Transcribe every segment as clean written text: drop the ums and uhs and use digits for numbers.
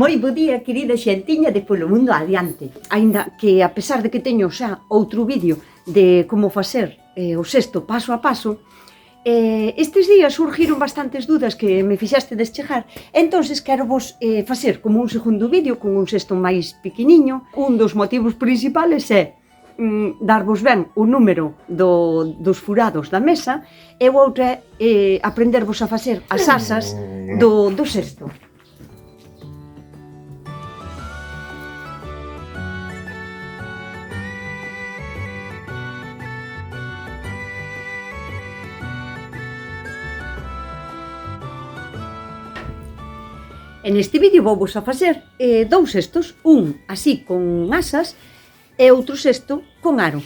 Moi bo día, querida xentiña de Polo Mundo Adiante. Aínda que, a pesar de que teño xa outro vídeo de como facer o cesto paso a paso, estes días surgiron bastantes dudas que me fixaste chegar, entonces quero vos facer como un segundo vídeo con un cesto máis pequeniño. Un dos motivos principales é darvos ben o número dos furados da mesa e o outro é aprendervos a facer as asas do cesto. E neste vídeo vou vos a facer dous cestos, un así con asas e outro cesto con aro.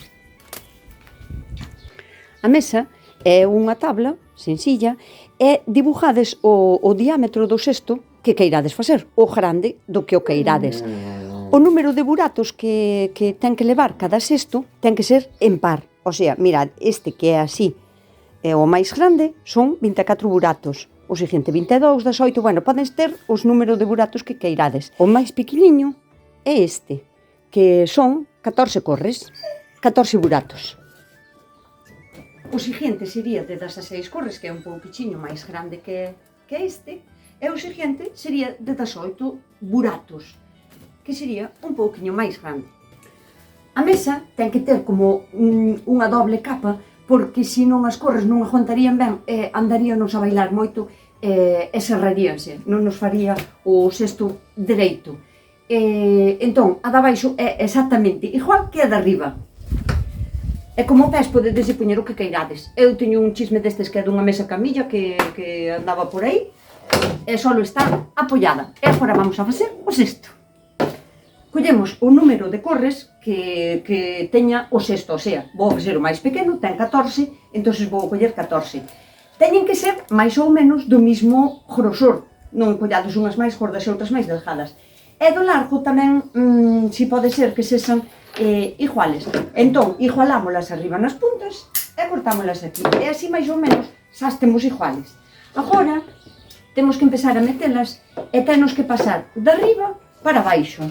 A mesa é unha tabla sencilla e dibujades o diámetro do cesto que queirades facer, o grande do que o queirades. O número de buratos que ten que levar cada cesto ten que ser en par, o sea, mirad, este que é así é o máis grande, son 24 buratos. O seguinte, 22, 18, bueno, podes ter os números de buratos que queirades. O máis pequeniño é este, que son 14 corres, 14 buratos. O seguinte sería de 16 corres, que é un pouquiño máis grande que este, e o seguinte sería de 18 buratos, que sería un pouquiño máis grande. A mesa ten que ter como unha doble capa, porque se non as corres non aguantarían ben, andaríanos a bailar moito e serraríanse, non nos faría o cesto dereito. Entón, a da baixo é exactamente igual que a da arriba. E como pés podedes poñer o que queirades. Eu teño un chisme destes que é dunha mesa camilla que andaba por aí e só está apoiada. E agora vamos a facer o cesto. Collemos o número de corres que teña o cesto, o sea, vou fazer o máis pequeno, ten 14, entón vou coller 14. Teñen que ser máis ou menos do mismo grosor, non collades unhas máis gordas e outras máis delgadas. E do largo tamén, si pode ser que sexan iguales. Entón, igualámolas arriba nas puntas e cortámolas aquí. E así máis ou menos xa temos iguales. Agora, temos que empezar a metelas e tenos que pasar de arriba para baixo.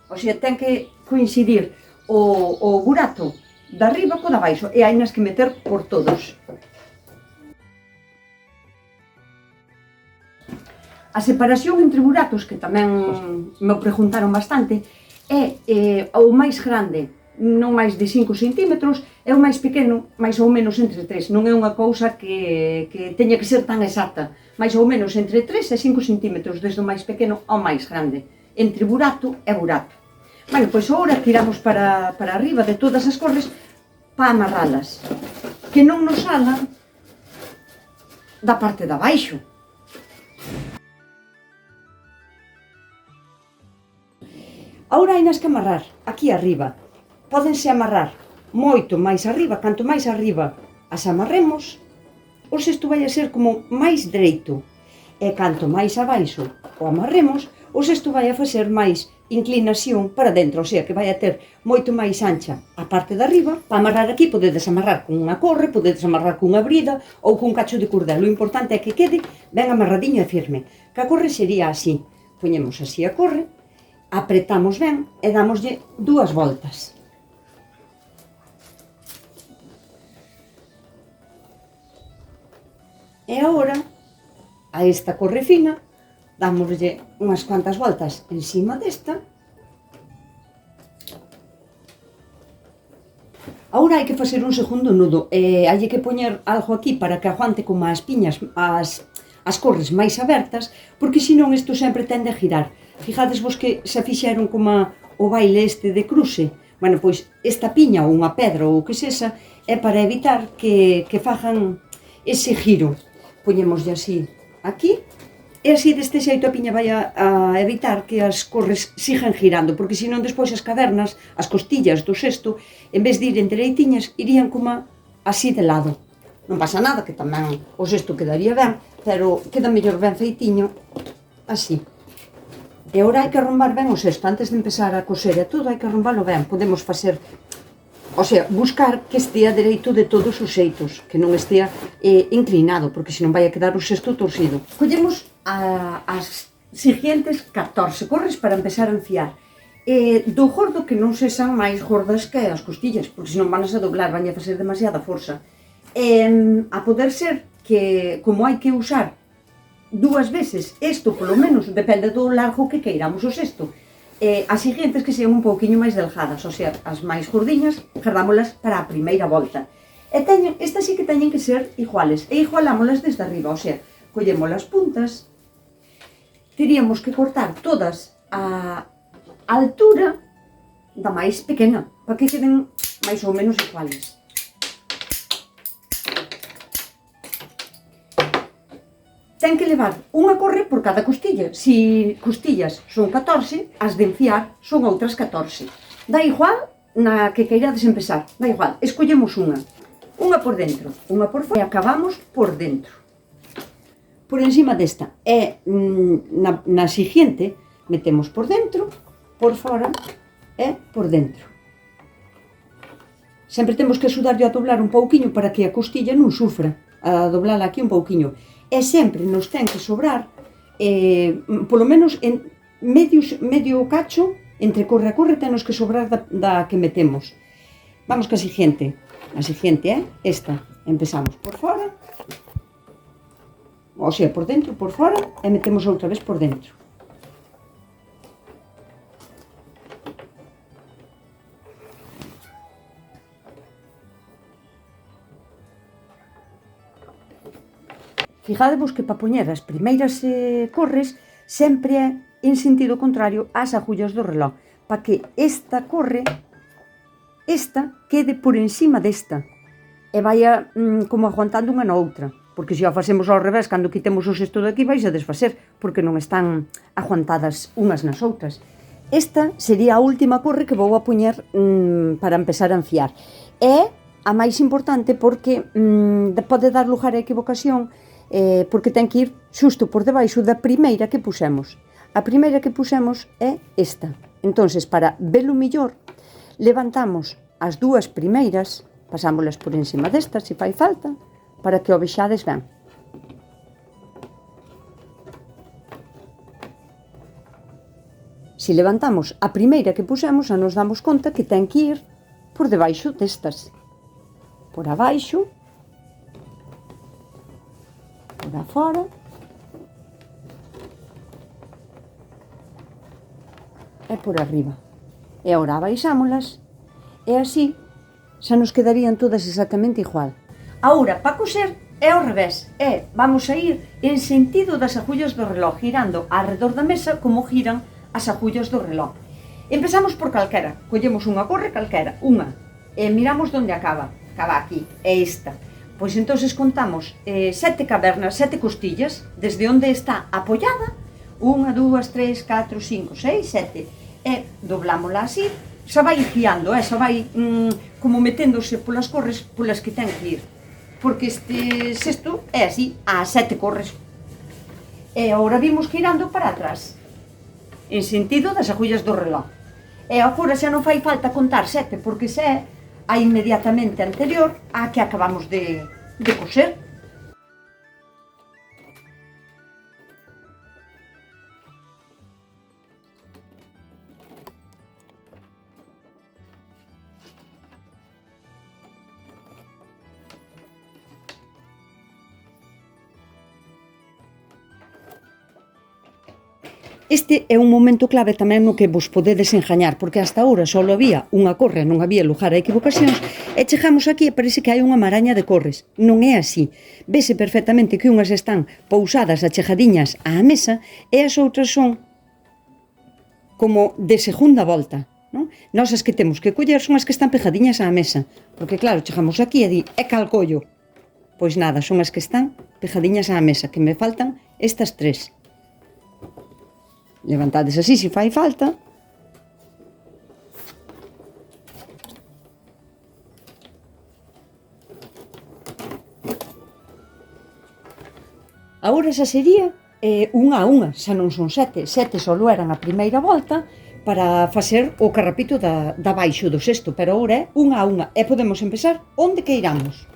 O sea, ten que coincidir o burato de arriba co da baixo e hainas que meter por todos. A separación entre buratos, que tamén me preguntaron bastante, é o máis grande non máis de 5 centímetros e o máis pequeno máis ou menos entre 3. Non é unha cousa que teña que ser tan exacta. Máis ou menos entre 3 e 5 centímetros, desde o máis pequeno ao máis grande. Entre burato e burato. Bueno, pois agora tiramos para arriba de todas as corres para amarralas, que non nos salan da parte de abaixo. Agora hainas que amarrar aquí arriba. Pódense amarrar moito máis arriba, canto máis arriba as amarremos, o cesto vai a ser como máis dereito. E canto máis abaixo o amarremos, o cesto vai a facer máis inclinación para dentro, o sea, que vai a ter moito máis ancha a parte de arriba. Para amarrar aquí podedes amarrar con unha corre, podedes amarrar cunha brida ou cun cacho de cordel. O importante é que quede ben amarradiño e firme. Que a corre sería así. Poñemos así a corre, apretamos ben e damoslle 2 voltas. E agora, a esta corre fina, dámoslle unhas cuantas voltas encima desta. Agora hai que facer un segundo nudo e hai que poñer algo aquí para que aguante como as piñas, as corres máis abertas, porque senón isto sempre tende a girar. Fijades vos que se fixeron como o baile este de cruce. Bueno, pois esta piña ou unha pedra ou o que sexa é para evitar que fagan ese giro. Poñémoslle así aquí. E así deste xeito a piña vai a evitar que as corres sigan girando, porque senón despois as cavernas, as costillas do cesto, en vez de iren dereitiñas, irían como así de lado. Non pasa nada, que tamén o cesto quedaría ben, pero queda mellor ben feitiño así. E agora hai que arrombar ben o cesto, antes de empezar a coser e todo, hai que arrombalo ben. Podemos facer, o sea, buscar que estea dereito de todos os xeitos, que non estea inclinado, porque senón vai a quedar o cesto torcido. Collemos as siguientes 14 corres para empezar a enfiar. Do gordo que non sexan máis gordas que as costillas, porque senón van a doblar, van a facer demasiada forza. A poder ser que, como hai que usar 2 veces, isto polo menos, depende do largo que queiramos o cesto, as siguientes que sean un pouquiño máis delgadas, ou sea, as máis gordiñas, gardámolas para a primeira volta. E estas sí que teñen que ser iguales, e igualámolas desde arriba, ou sea, collemos as puntas, teríamos que cortar todas a altura da máis pequena, para que queden máis ou menos iguales. Ten que levar unha corre por cada costilla. Si costillas son 14, as de enfiar son outras 14. Da igual na que queirades empezar, da igual, escollemos unha por dentro, unha por fora e acabamos por dentro. Por encima desta e na siguiente metemos por dentro, por fora e por dentro. Sempre temos que axudarlle a doblar un pouquiño para que a costilla non sufra, a doblala aquí un pouquiño. E sempre nos ten que sobrar, polo menos en medio cacho, entre corre a corre, tenos que sobrar da que metemos. Vamos ca siguiente. A siguiente é esta. Empezamos por fora, ou sea, por dentro, por fora, e metemos outra vez por dentro. Fijadevos que para poñer as primeiras corres sempre é en sentido contrario ás agullas do reloj, para que esta corre, esta quede por encima desta e vaya como aguantando unha na outra, porque se a facemos ao revés, cando quitemos o cesto de aquí vais a desfacer, porque non están aguantadas unhas nas outras. Esta sería a última corre que vou a poñer para empezar a enfiar. É a máis importante porque pode dar lugar a equivocación, porque ten que ir xusto por debaixo da primeira que pusemos. A primeira que pusemos é esta. Entonces, para velo millor, levantamos as 2 primeiras, pasámoslas por encima destas, se fai falta, para que o vexades ben. Se levantamos a primeira que pusemos, a nos damos conta que ten que ir por debaixo destas. Por abaixo, por afora, e por arriba. E agora abaixámolas, e así xa nos quedarían todas exactamente igual. Agora, para coser, é ao revés. Vamos a ir en sentido das agullas do reloj, girando alrededor da mesa como giran as agullas do reloj. Empezamos por calquera, collemos unha corre calquera, unha, e miramos onde acaba. Acaba aquí, é esta. Pois entonces contamos 7 cavernas, 7 costillas, desde onde está apoiada, 1, 2, 3, 4, 5, 6, 7, e doblámola así, xa vai guiando, xa vai como meténdose polas corres polas que ten que ir, porque este cesto é así, a 7 corres. E agora vimos girando para atrás, en sentido das agullas do reloj. E agora xa non fai falta contar 7, porque xa é a inmediatamente anterior á que acabamos de coser. Este é un momento clave tamén no que vos podedes engañar, porque hasta ahora só había unha corre, non había lugar a equivocacións, e chegamos aquí e parece que hai unha maraña de corres. Non é así. Vese perfectamente que unhas están pousadas, achegadiñas á mesa, e as outras son como de segunda volta. Non? Nós as que temos que coller son as que están pegadiñas á mesa, porque claro, chegamos aquí e di, é calcollo. Pois nada, son as que están pegadiñas á mesa, que me faltan estas 3. Levantades así se fai falta. Agora xa sería unha a unha, xa non son 7. 7 só eran a primeira volta para facer o carrapito da baixo do cesto, pero agora é unha a unha e podemos empezar onde queiramos.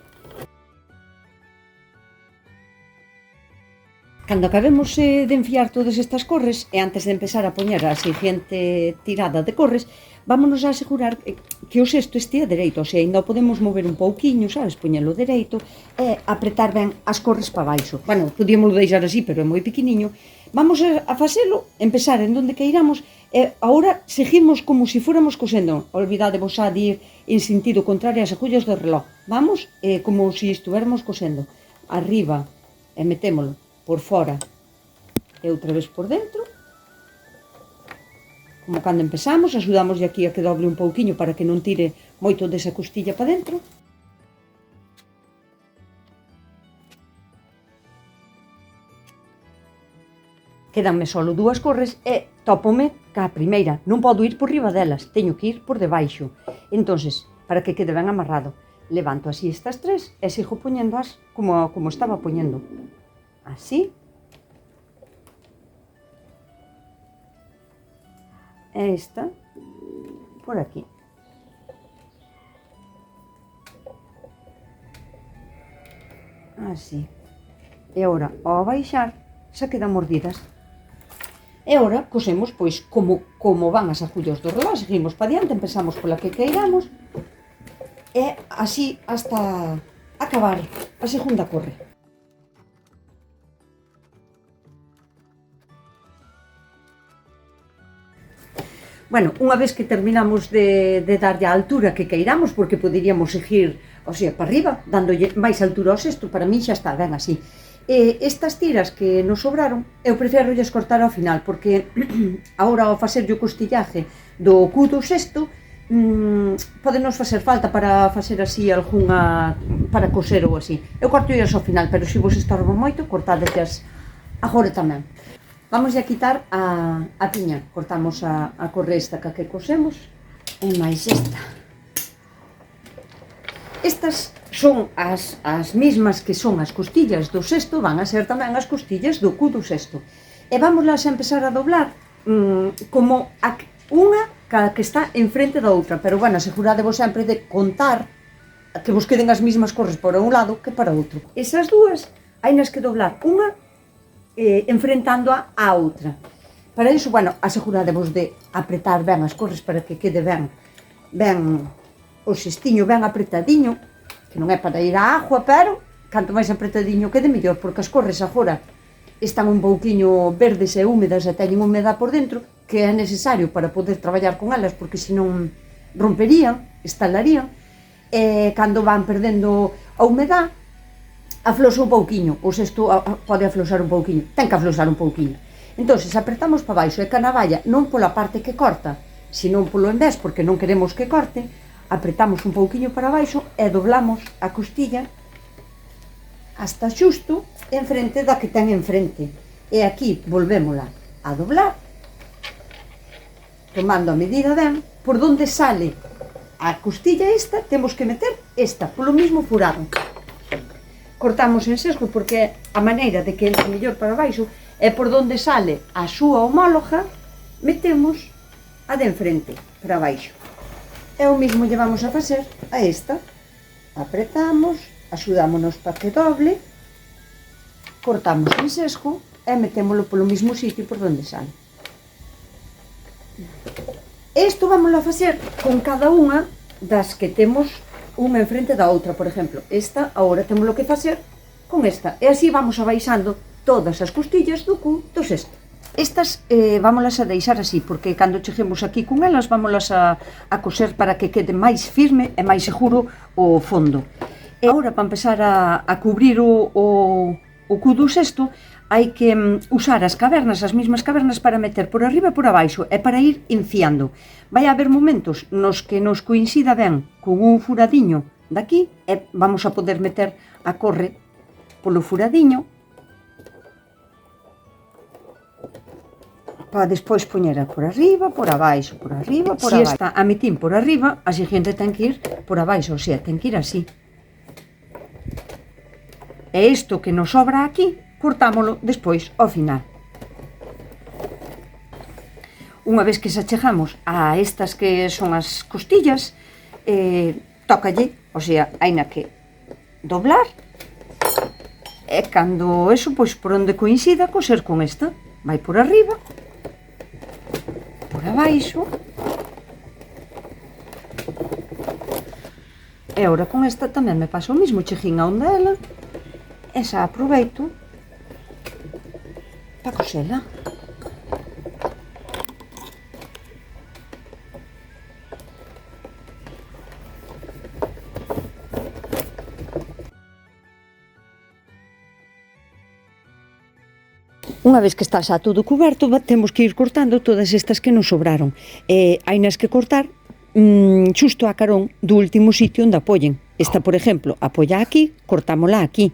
Cando acabemos de enfiar todas estas corres e antes de empezar a poñer a seguinte tirada de corres, vámonos a asegurar que o cesto estea dereito, o sea, ainda podemos mover un pouquiño, sabes, poñelo dereito e apretar ben as corres para baixo. Bueno, podíamos deixar así, pero é moi pequeniño. Vamos a facelo, empezar en donde queiramos e agora seguimos como se fóramos cosendo. Olvidadevos xa de ir en sentido contrario ás agullas do reloj. Vamos como se estuvermos cosendo. Arriba e metémolo por fora e outra vez por dentro, como cando empezamos, axudamos de aquí a que doble un pouquiño para que non tire moito desa costilla para dentro. Quedanme solo dúas corres e tópome ca primeira, non podo ir por riba delas, teño que ir por debaixo. Entonces, para que quede ben amarrado, levanto así estas tres e sigo poñendoas como estaba poñendo. Así. E esta por aquí. Así. E agora, ao baixar, xa quedan mordidas. E agora cosemos, pois, como van as agullas do reloj, seguimos para diante, empezamos pola que queiramos, e así hasta acabar a segunda corre. Bueno, unha vez que terminamos de darlle a altura que queiramos, porque poderíamos seguir, o sea, para arriba, dándolle máis altura ao cesto, para mí xa está ben así. Estas tiras que nos sobraron, eu prefiro lles cortar ao final, porque agora ao facerlle o costillaje do cu do cesto, podenos facer falta para facer así algunha, para coser ou así. Eu corto ao final, pero se vos estorban moito, cortadelles agora tamén. Vamos a quitar a tiña, cortamos a corre esta que cosemos e máis esta. Estas son as mesmas que son as costillas do cesto, van a ser tamén as costillas do cu do cesto. E vámoslas a empezar a doblar como unha que está enfrente da outra, pero bueno, aseguradevos sempre de contar que vos queden as mesmas corres para un lado que para outro. Esas dúas hai nas que doblar unha enfrentando a outra. Para iso, bueno, aseguradevos de apretar ben as corres para que quede ben o cestiño ben apretadiño, que non é para ir á agua, pero canto máis apretadiño quede mellor, porque as corres agora están un pouquiño verdes e húmedas e teñen humedad por dentro, que é necesario para poder traballar con elas, porque senón romperían, estalarían, e cando van perdendo a humedad, aflosa un pouquiño, o cesto pode aflosar un pouquiño, ten que aflosar un pouquiño. Entón, apretamos para baixo e ca navalla, non pola parte que corta, senón polo envés, porque non queremos que corte, apretamos un pouquiño para baixo e doblamos a costilla hasta xusto enfrente da que ten enfrente. E aquí volvémola a doblar, tomando a medida ben, por donde sale a costilla esta, temos que meter esta, polo mismo furado. Cortamos en sesgo porque a maneira de que entre mellor para baixo é por donde sale a súa homóloga, metemos a de enfrente para baixo. E o mismo lle vamos a facer a esta. Apretamos, axudámonos para que doble, cortamos en sesgo e metémolo polo mismo sitio por donde sale. Isto vamos a facer con cada unha das que temos unha enfrente da outra, por exemplo, esta agora temos que facer con esta, e así vamos abaixando todas as costillas do cu do cesto. Estas vámolas a deixar así, porque cando cheguemos aquí con elas vámolas a coser para que quede máis firme e máis seguro o fondo. E agora, para empezar a cubrir o cu do cesto, hai que usar as cavernas, as mesmas cavernas para meter por arriba e por abaixo e para ir enfiando. Vai haber momentos nos que nos coincida ben con un furadiño daqui e vamos a poder meter a corre polo furadiño para despois poñera por arriba, por abaixo, por arriba, por abaixo. Se esta a metín por arriba, a seguinte ten que ir por abaixo, o sea, ten que ir así. E isto que nos sobra aquí, cortámolo despois ao final. Unha vez que se achegamos a estas que son as costillas, tócalle, o sea, hai na que doblar E cando eso, pois por onde coincida, coser con esta. Vai por arriba, por abaixo. E agora con esta tamén me pasa o mismo, chegín a onde ela, e xa aproveito para cosela. Unha vez que está xa todo cuberto, temos que ir cortando todas estas que nos sobraron. Hainas que cortar xusto a carón do último sitio onde apoyen. Esta, por exemplo, apoia aquí, cortámola aquí.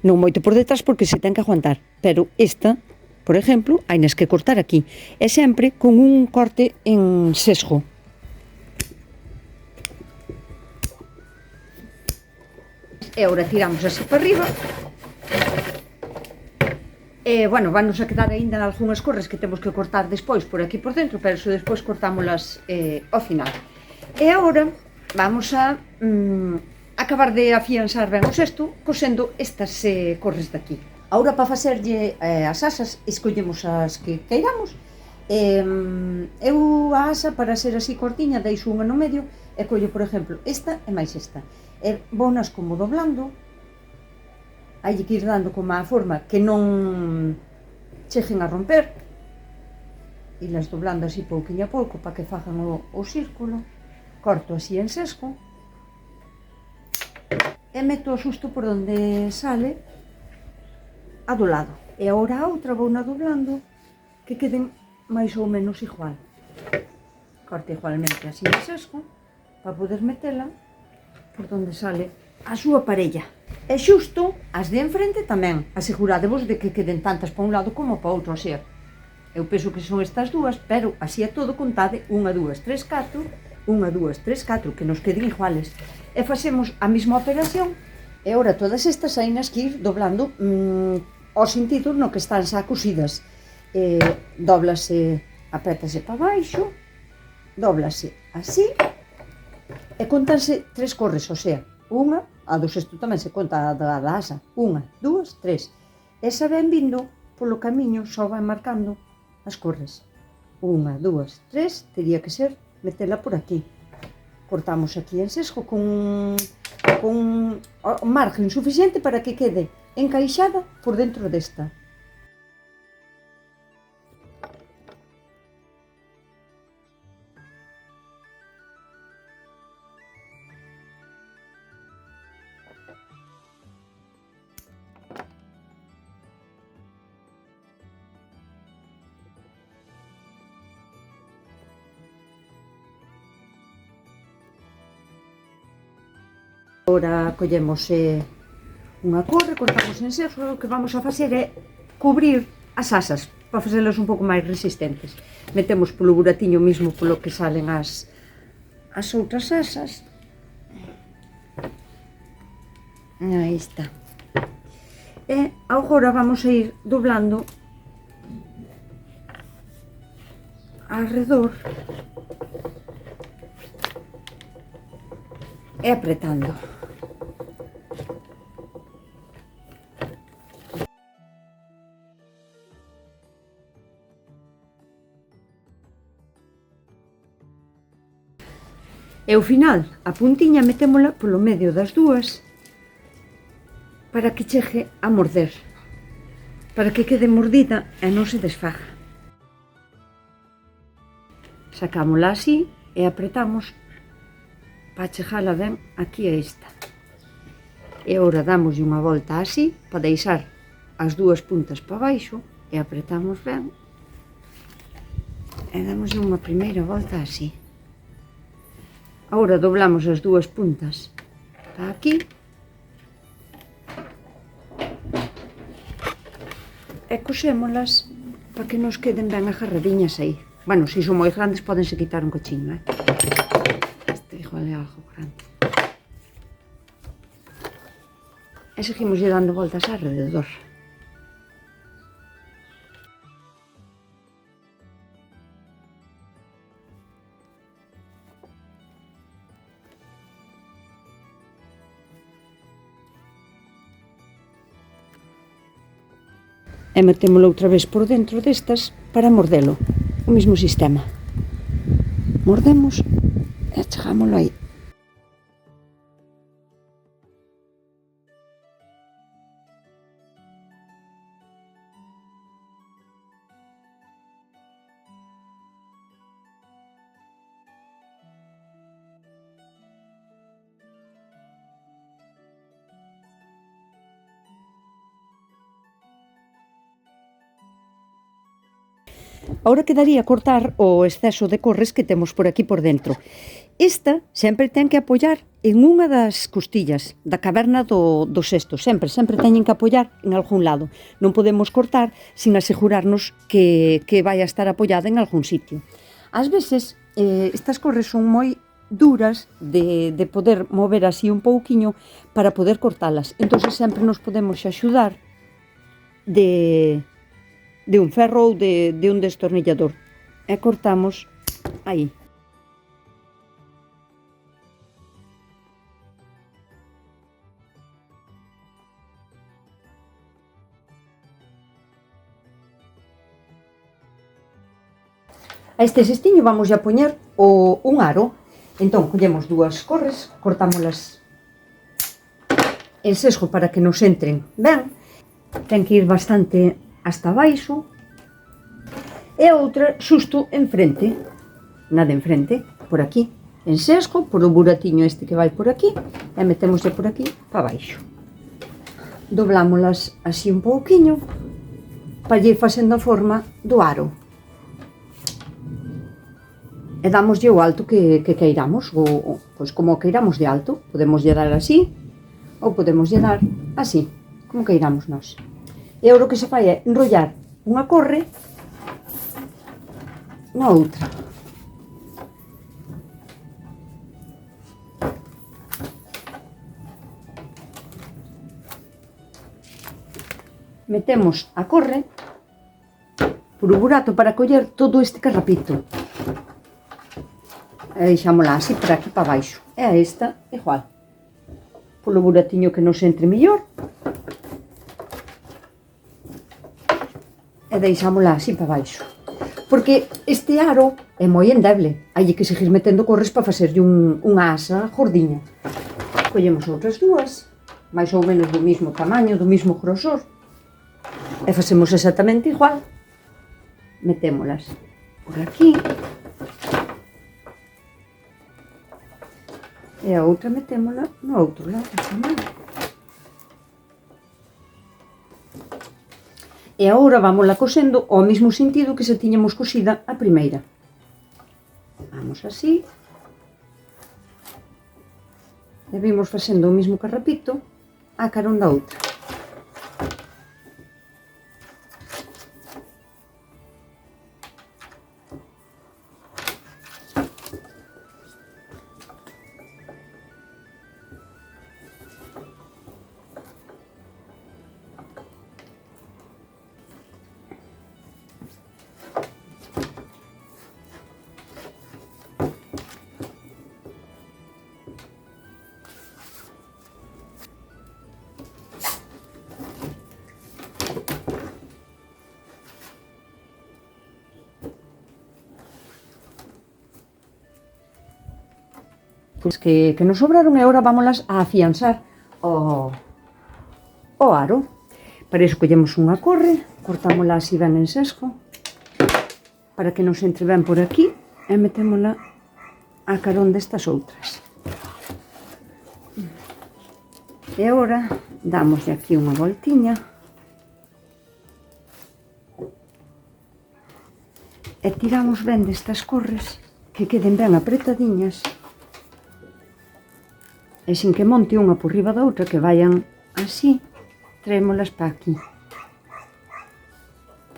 Non moito por detrás porque se ten que aguantar. Pero esta, por exemplo, hainas que cortar aquí. E sempre con un corte en sesgo. E agora tiramos así para arriba. Bueno, vanos a quedar aínda algunhas corres que temos que cortar despois por aquí por dentro, pero eso despois cortámolas ao final. E agora vamos a acabar de afianzar ben o cesto cosendo estas corres de aquí. Agora, para facerlle as asas, escollemos as que queiramos. Eu a asa, para ser así cortiña, deixo unha no medio e collo, por exemplo, esta e máis esta. E vounas como doblando. Hai que ir dando como a forma que non cheguen a romper, e las doblando así pouquinho a pouco para que fagan o círculo. Corto así en sesgo e meto xusto por onde sale a do lado. E agora a outra vou na doblando que queden máis ou menos igual. Corto igualmente así en sesgo para poder metela por onde sale a súa parella. E xusto as de enfrente tamén, aseguradevos de que queden tantas para un lado como para outro, o sea, eu penso que son estas dúas, pero así é todo contade, 1, 2, 3, 4, 1, 2, 3, 4, que nos queden iguales. E facemos a mesma operación, e agora todas estas hainas que ir doblando ao sentido no que están xa cosidas. Dóblase, apétase para baixo, dóblase así, e contanse 3 corres, o sea, unha, a do sexto tamén se conta a da asa, 1, 2, 3. Esa ven vindo polo camiño, só van marcando as corres. 1, 2, 3, teria que ser metela por aquí. Cortamos aquí en sesgo con margen suficiente para que quede encaixada por dentro desta. Agora collemos unha corre, cortamos en sesgo, o que vamos a facer é cubrir as asas para facelas un pouco máis resistentes. Metemos polo buratiño mismo polo que salen as outras asas. Aí está. E agora vamos a ir doblando alrededor e apretando. E ao final, a puntiña metémola polo medio das dúas para que chegue a morder, para que quede mordida e non se desfaga. Sacámola así e apretamos para chegala ben aquí a esta. E agora damos unha volta así para deixar as dúas puntas para baixo e apretamos ben e damos unha primeira volta así. Agora doblamos as dúas puntas para aquí e cosémolas para que nos queden ben agarradiñas aí. Bueno, se son moi grandes podense quitar un cochiño, Este igual é algo grande. E seguimos dando voltas alrededor. e metémolo outra vez por dentro destas para mordelo. O mismo sistema. Mordemos e achegámoslo aí. Ahora quedaría cortar o exceso de corres que temos por aquí por dentro. Esta sempre ten que apoiar en unha das costillas da caverna do cesto. Sempre teñen que apoiar en algún lado. Non podemos cortar sin asegurarnos que vai a estar apoiada en algún sitio. Ás veces, estas corres son moi duras de poder mover así un pouquiño para poder cortalas. Entón, sempre nos podemos axudar de un ferro ou de un destornillador. E cortamos aí. A este cestiño vamos a poñer un aro. Entón, collemos dúas corres, cortámolas en sesgo para que nos entren ben. Ten que ir bastante hasta baixo, e a outra xusto enfrente, na de enfrente, por aquí, en sesgo, por o buratiño este que vai por aquí, e metémosle por aquí para baixo. Doblámolas así un pouquiño, para ir facendo a forma do aro. E damoslle o alto que queiramos, pois como queiramos de alto, podemos lle dar así, ou podemos lle dar así, como queiramos nós. E agora o que se fai é enrollar unha corre na outra. Metemos a corre por o burato para coller todo este carrapito. E deixámola así por aquí para baixo. E a esta igual. Polo buratiño que nos entre mellor. E deixámola así para baixo. Porque este aro é moi endeble. Hai que seguir metendo corres para facerlle unha asa gordiña. Collemos outras dúas, máis ou menos do mismo tamaño, do mismo grosor. E facemos exactamente igual. Metémolas por aquí. E a outra metémola no outro lado tamén. E agora vámola cosendo ao mesmo sentido que se tiñamos cosida a primeira. Vamos así. E vimos facendo o mesmo carrapito a carón da outra. Que nos sobraron e agora vámolas a afianzar o aro. Para iso collemos unha corre, cortámola así ben en sesgo, para que nos entre ben por aquí, e metémola a carón destas outras. E agora damos aquí unha voltiña e tiramos ben destas corres que queden ben apretadiñas e sin que monte unha por riba da outra, que vayan así, traémolas para aquí,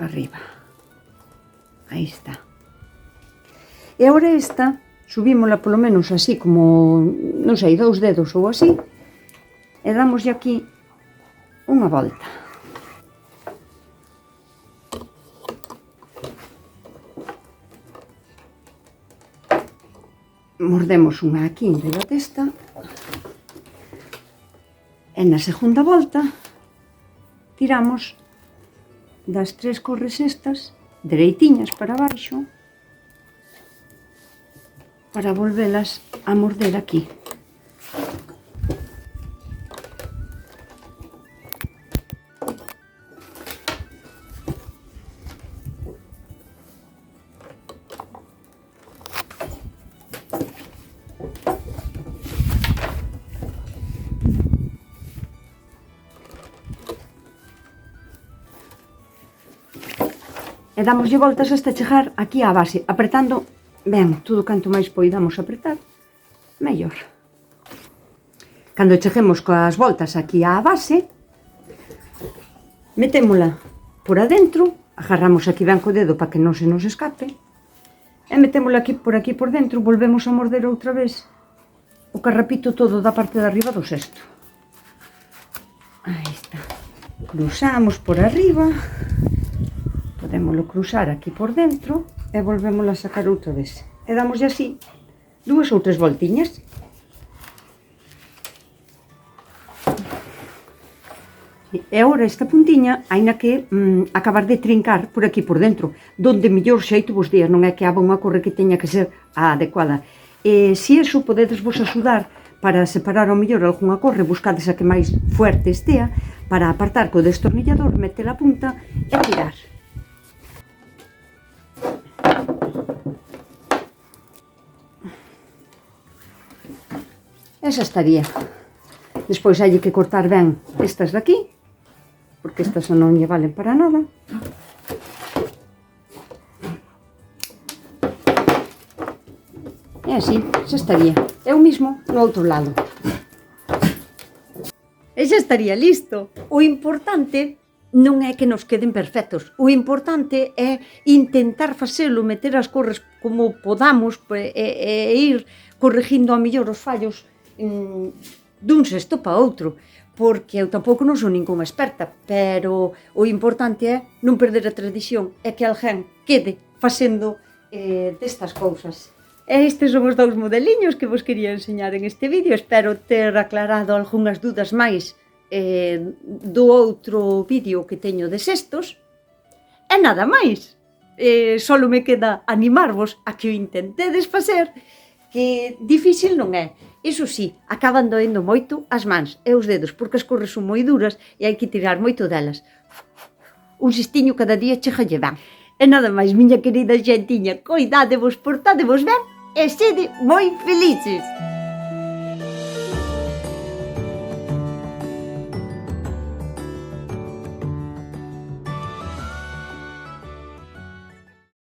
para arriba. Aí está. E agora esta, subímola polo menos así como, non sei, 2 dedos ou así, e damoslle aquí unha volta. Mordemos unha aquí en riba desta, e na segunda volta tiramos das 3 corres estas, dereitiñas para baixo, para volvelas a morder aquí. E damoslle voltas hasta chegar aquí á base, apretando ben, todo canto máis poidamos apretar, mellor. Cando cheguemos coas voltas aquí á base, metémola por adentro, agarramos aquí ben co dedo para que non se nos escape, e metémola aquí por dentro, volvemos a morder outra vez o carrapito todo da parte de arriba do cesto. Aí está. Cruzamos por arriba, podémolo cruzar aquí por dentro e volvémosla a sacar outra vez. E damoslle así 2 ou 3 voltiñas. E agora esta puntiña, aínda que acabar de trincar por aquí por dentro, donde mellor xeito vos día, non é que haga unha corre que teña que ser a adecuada. E se iso podedes vos axudar para separar ao mellor algunha corre, buscades a que máis fuerte estea, para apartar co destornillador, meter a punta e tirar. Esa estaría. Despois hai que cortar ben estas de aquí, porque estas non lle valen para nada. E así, xa estaría. É o mismo no outro lado. E xa estaría listo. O importante non é que nos queden perfectos. O importante é intentar facelo, meter as corres como podamos e ir corrigindo a mellor os fallos dun cesto para outro, porque eu tampouco non sou ninguna experta, pero o importante é non perder a tradición e que alguén quede facendo destas cousas. E estes son os 2 modeliños que vos quería enseñar en este vídeo. Espero ter aclarado algunhas dudas máis do outro vídeo que teño de cestos. E nada máis. Solo me queda animarvos a que o intentedes facer, que difícil non é. Iso sí, acaban doendo moito as mans e os dedos, porque as corres son moi duras e hai que tirar moito delas. Un xistiño cada día chegalle ben. E nada máis, miña querida xentiña, coidádevos, portádevos ben e sede moi felices.